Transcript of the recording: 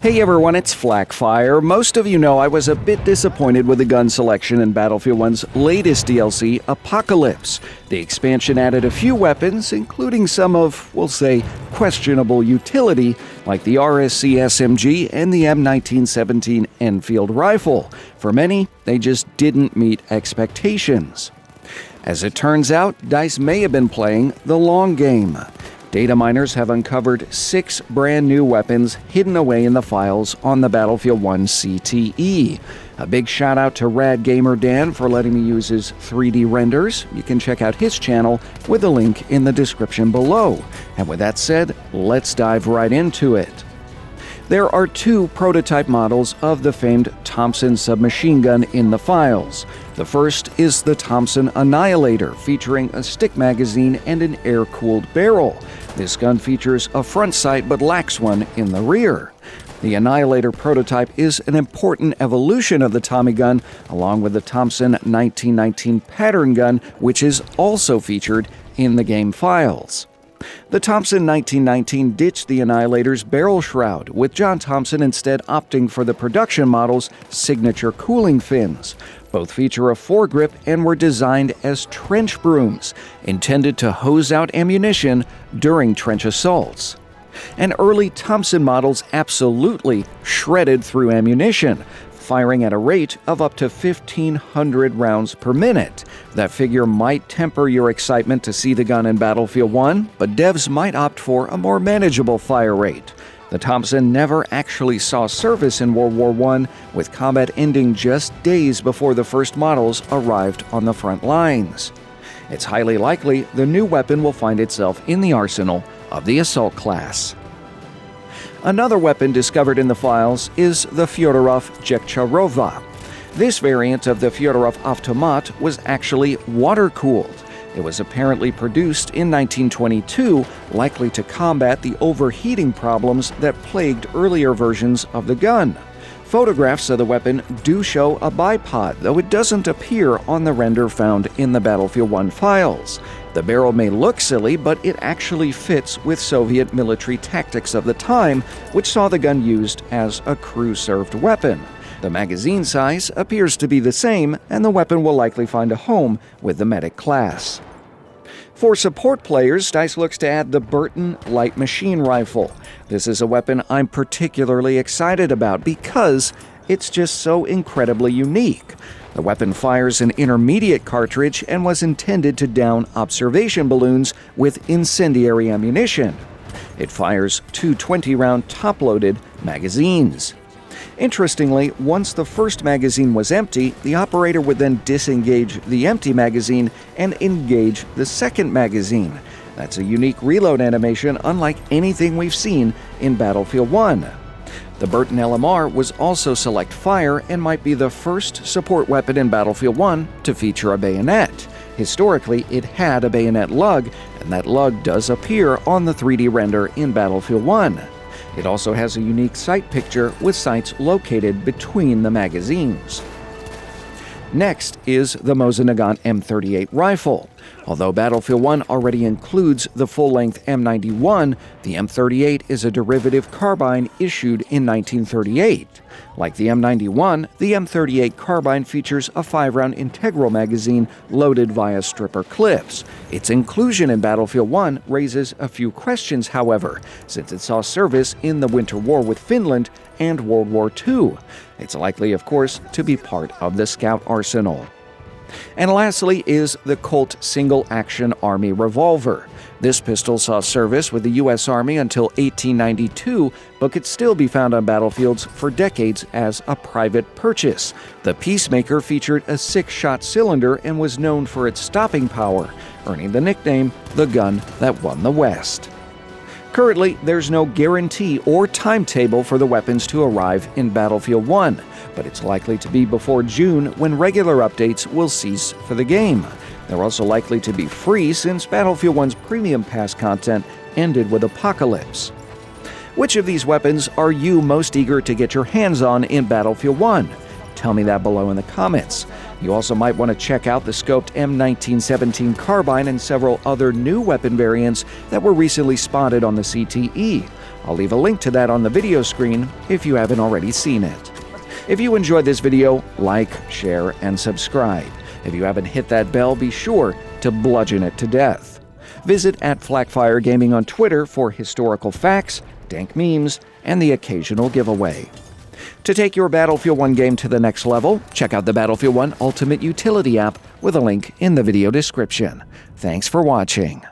Hey everyone, it's Flak. Most of you know I was a bit disappointed with the gun selection in Battlefield 1's latest DLC, Apocalypse. The expansion added a few weapons, including some of, we'll say, questionable utility, like the RSC SMG and the M1917 Enfield rifle. For many, they just didn't meet expectations. As it turns out, DICE may have been playing the long game. Dataminers have uncovered 6 brand new weapons hidden away in the files on the Battlefield 1 CTE. A big shout out to Rad Gamer Dan for letting me use his 3D renders. You can check out his channel with a link in the description below. And with that said, let's dive right into it. There are 2 prototype models of the famed Thompson Submachine Gun in the files. The first is the Thompson Annihilator, featuring a stick magazine and an air-cooled barrel. This gun features a front sight but lacks one in the rear. The Annihilator prototype is an important evolution of the Tommy gun, along with the Thompson 1919 pattern gun, which is also featured in the game files. The Thompson 1919 ditched the Annihilator's barrel shroud, with John Thompson instead opting for the production model's signature cooling fins. Both feature a foregrip and were designed as trench brooms, intended to hose out ammunition during trench assaults. And early Thompson models absolutely shredded through ammunition, firing at a rate of up to 1,500 rounds per minute. That figure might temper your excitement to see the gun in Battlefield 1, but devs might opt for a more manageable fire rate. The Thompson never actually saw service in World War I, with combat ending just days before the first models arrived on the front lines. It's highly likely the new weapon will find itself in the arsenal of the assault class. Another weapon discovered in the files is the Federov Degtyarev. This variant of the Federov Automat was actually water-cooled. It was apparently produced in 1922, likely to combat the overheating problems that plagued earlier versions of the gun. Photographs of the weapon do show a bipod, though it doesn't appear on the render found in the Battlefield 1 files. The barrel may look silly, but it actually fits with Soviet military tactics of the time, which saw the gun used as a crew-served weapon. The magazine size appears to be the same, and the weapon will likely find a home with the medic class. For support players, DICE looks to add the Burton light machine rifle. This is a weapon I'm particularly excited about because it's just so incredibly unique. The weapon fires an intermediate cartridge and was intended to down observation balloons with incendiary ammunition. It fires 2 20-round top-loaded magazines. Interestingly, once the first magazine was empty, the operator would then disengage the empty magazine and engage the second magazine. That's a unique reload animation unlike anything we've seen in Battlefield 1. The Burton LMR was also select fire and might be the first support weapon in Battlefield 1 to feature a bayonet. Historically, it had a bayonet lug, and that lug does appear on the 3D render in Battlefield 1. It also has a unique sight picture with sights located between the magazines. Next is the Mosin-Nagant M38 rifle. Although Battlefield 1 already includes the full-length M91, the M38 is a derivative carbine issued in 1938. Like the M91, the M38 carbine features a 5-round integral magazine loaded via stripper clips. Its inclusion in Battlefield 1 raises a few questions, however, since it saw service in the Winter War with Finland and World War II. It's likely, of course, to be part of the Scout arsenal. And lastly is the Colt single-action Army Revolver. This pistol saw service with the U.S. Army until 1892, but could still be found on battlefields for decades as a private purchase. The Peacemaker featured a 6-shot cylinder and was known for its stopping power, earning the nickname the gun that won the West. Currently, there's no guarantee or timetable for the weapons to arrive in Battlefield 1, but it's likely to be before June when regular updates will cease for the game. They're also likely to be free since Battlefield 1's Premium Pass content ended with Apocalypse. Which of these weapons are you most eager to get your hands on in Battlefield 1? Tell me that below in the comments. You also might want to check out the scoped M1917 carbine and several other new weapon variants that were recently spotted on the CTE. I'll leave a link to that on the video screen if you haven't already seen it. If you enjoyed this video, like, share, and subscribe. If you haven't hit that bell, be sure to bludgeon it to death. Visit @FlakFireGaming on Twitter for historical facts, dank memes, and the occasional giveaway. To take your Battlefield 1 game to the next level, check out the Battlefield 1 Ultimate Utility app with a link in the video description. Thanks for watching.